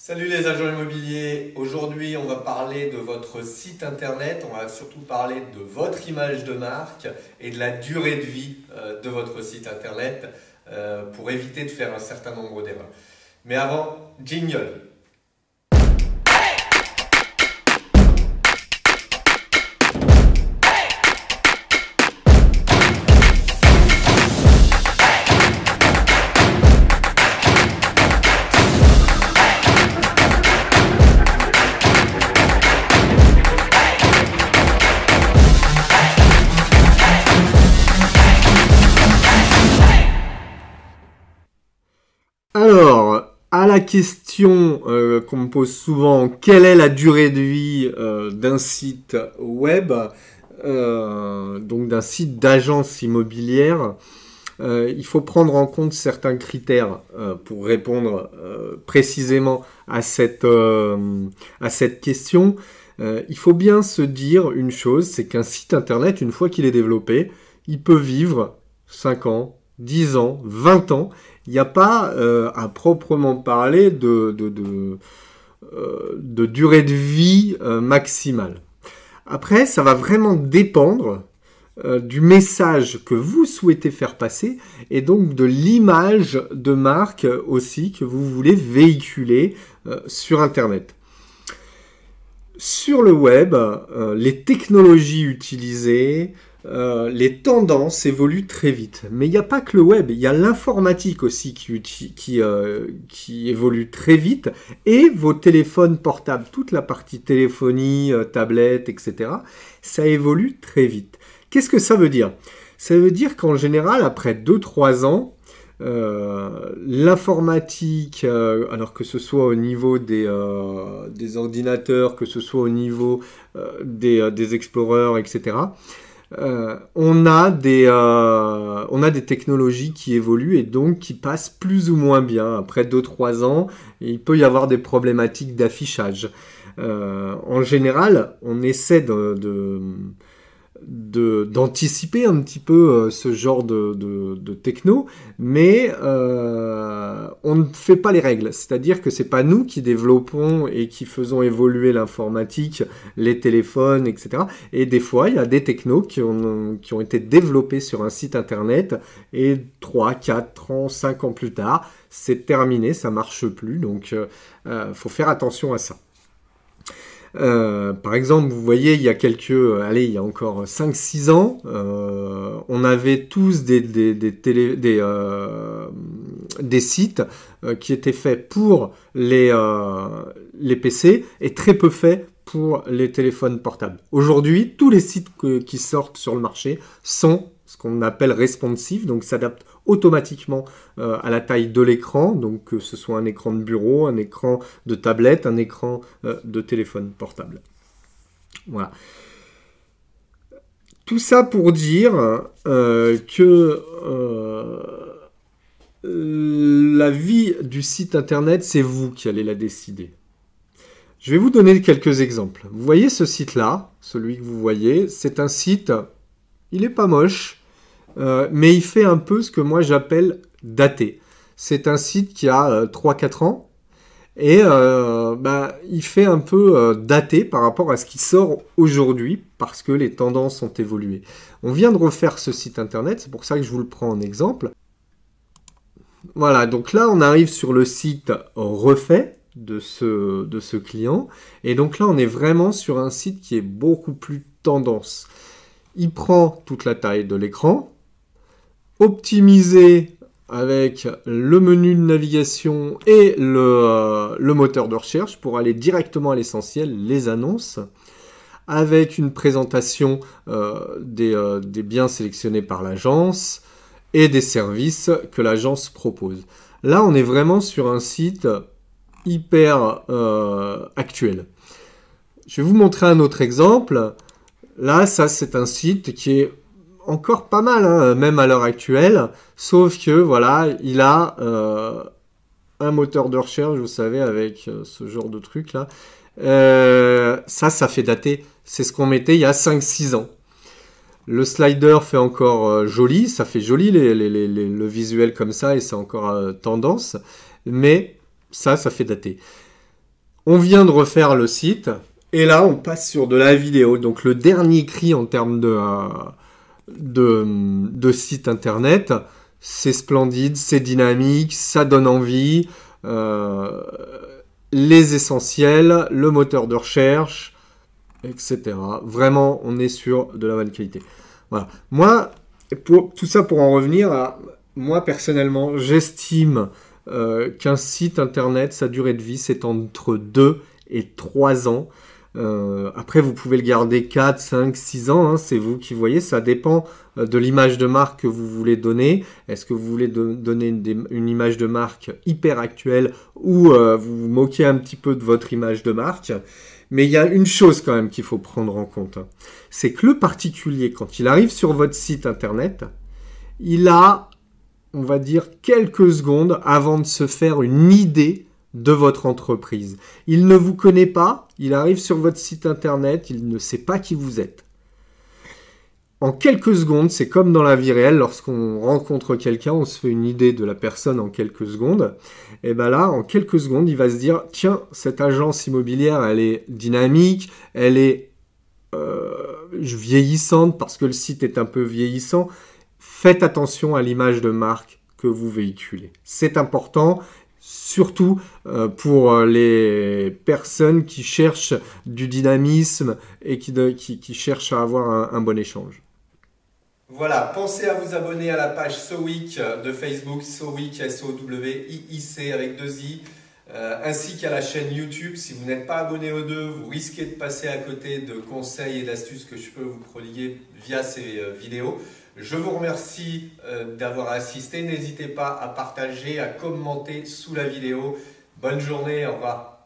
Salut les agents immobiliers, aujourd'hui on va parler de votre site internet, on va surtout parler de votre image de marque et de la durée de vie de votre site internet pour éviter de faire un certain nombre d'erreurs. Mais avant, jingle. Alors, à la question qu'on me pose souvent, quelle est la durée de vie d'un site web, donc d'un site d'agence immobilière, il faut prendre en compte certains critères pour répondre précisément à cette question. Il faut bien se dire une chose, c'est qu'un site internet, une fois qu'il est développé, il peut vivre 5 ans, 10 ans, 20 ans. Il n'y a pas à proprement parler de durée de vie maximale. Après, ça va vraiment dépendre du message que vous souhaitez faire passer et donc de l'image de marque aussi que vous voulez véhiculer sur Internet. Sur le web, les technologies utilisées, les tendances évoluent très vite. Mais il n'y a pas que le web, il y a l'informatique aussi qui évolue très vite et vos téléphones portables, toute la partie téléphonie, tablette, etc. Ça évolue très vite. Qu'est-ce que ça veut dire? Ça veut dire qu'en général, après 2-3 ans, l'informatique, alors que ce soit au niveau des ordinateurs, que ce soit au niveau des Explorers, etc., on a des technologies qui évoluent et donc qui passent plus ou moins bien. Après 2-3 ans, il peut y avoir des problématiques d'affichage. En général, on essaie d'anticiper un petit peu ce genre de techno, mais on ne fait pas les règles. C'est-à-dire que c'est pas nous qui développons et qui faisons évoluer l'informatique, les téléphones, etc. Et des fois, il y a des technos qui ont été développés sur un site internet et 3, 4 ans, 5 ans plus tard, c'est terminé, ça marche plus. Donc, faut faire attention à ça. Par exemple, vous voyez, il y a encore 5-6 ans, on avait tous des sites qui étaient faits pour les PC et très peu faits pour les téléphones portables. Aujourd'hui, tous les sites qui sortent sur le marché sont ce qu'on appelle responsive, donc s'adaptent automatiquement à la taille de l'écran, donc que ce soit un écran de bureau, un écran de tablette, un écran de téléphone portable. Voilà. Tout ça pour dire que la vie du site internet, c'est vous qui allez la décider. Je vais vous donner quelques exemples. Vous voyez ce site-là, celui que vous voyez, c'est un site, il n'est pas moche, mais il fait un peu ce que moi j'appelle daté. C'est un site qui a 3-4 ans et il fait un peu daté par rapport à ce qui sort aujourd'hui parce que les tendances ont évolué. On vient de refaire ce site internet, c'est pour ça que je vous le prends en exemple. Voilà, donc là on arrive sur le site refait de ce client et donc là on est vraiment sur un site qui est beaucoup plus tendance. Il prend toute la taille de l'écran, optimisé avec le menu de navigation et le moteur de recherche pour aller directement à l'essentiel, les annonces, avec une présentation des biens sélectionnés par l'agence et des services que l'agence propose. Là, on est vraiment sur un site hyper actuel. Je vais vous montrer un autre exemple. Là, ça, c'est un site qui est encore pas mal, hein, même à l'heure actuelle, sauf que, voilà, il a un moteur de recherche, vous savez, avec ce genre de truc-là. Ça fait dater. C'est ce qu'on mettait il y a 5-6 ans. Le slider fait encore joli, ça fait joli le visuel comme ça, et c'est encore tendance, mais ça fait dater. On vient de refaire le site, et là on passe sur de la vidéo. Donc le dernier cri en termes de site internet, c'est splendide, c'est dynamique, ça donne envie. Les essentiels, le moteur de recherche, etc. Vraiment, on est sur de la bonne qualité. Voilà. Moi, tout ça pour en revenir à... Moi, personnellement, j'estime qu'un site internet, sa durée de vie, c'est entre 2 et 3 ans. Après, vous pouvez le garder 4, 5, 6 ans, hein, c'est vous qui voyez, ça dépend de l'image de marque que vous voulez donner. Est-ce que vous voulez donner une image de marque hyper actuelle ou vous vous moquez un petit peu de votre image de marque? Mais il y a une chose quand même qu'il faut prendre en compte, hein. C'est que le particulier, quand il arrive sur votre site internet, il a, on va dire, quelques secondes avant de se faire une idée de votre entreprise. Il ne vous connaît pas, il arrive sur votre site internet, il ne sait pas qui vous êtes. En quelques secondes, c'est comme dans la vie réelle, lorsqu'on rencontre quelqu'un, on se fait une idée de la personne en quelques secondes. Et bien là, en quelques secondes, il va se dire, tiens, cette agence immobilière, elle est dynamique, elle est vieillissante parce que le site est un peu vieillissant. Faites attention à l'image de marque que vous véhiculez. C'est important. Surtout pour les personnes qui cherchent du dynamisme et qui cherchent à avoir un bon échange. Voilà, pensez à vous abonner à la page SOWIC de Facebook, SOWIC, S-O-W-I-I-C avec 2 I, ainsi qu'à la chaîne YouTube. Si vous n'êtes pas abonné aux deux, vous risquez de passer à côté de conseils et d'astuces que je peux vous prodiguer via ces vidéos. Je vous remercie d'avoir assisté. N'hésitez pas à partager, à commenter sous la vidéo. Bonne journée, au revoir.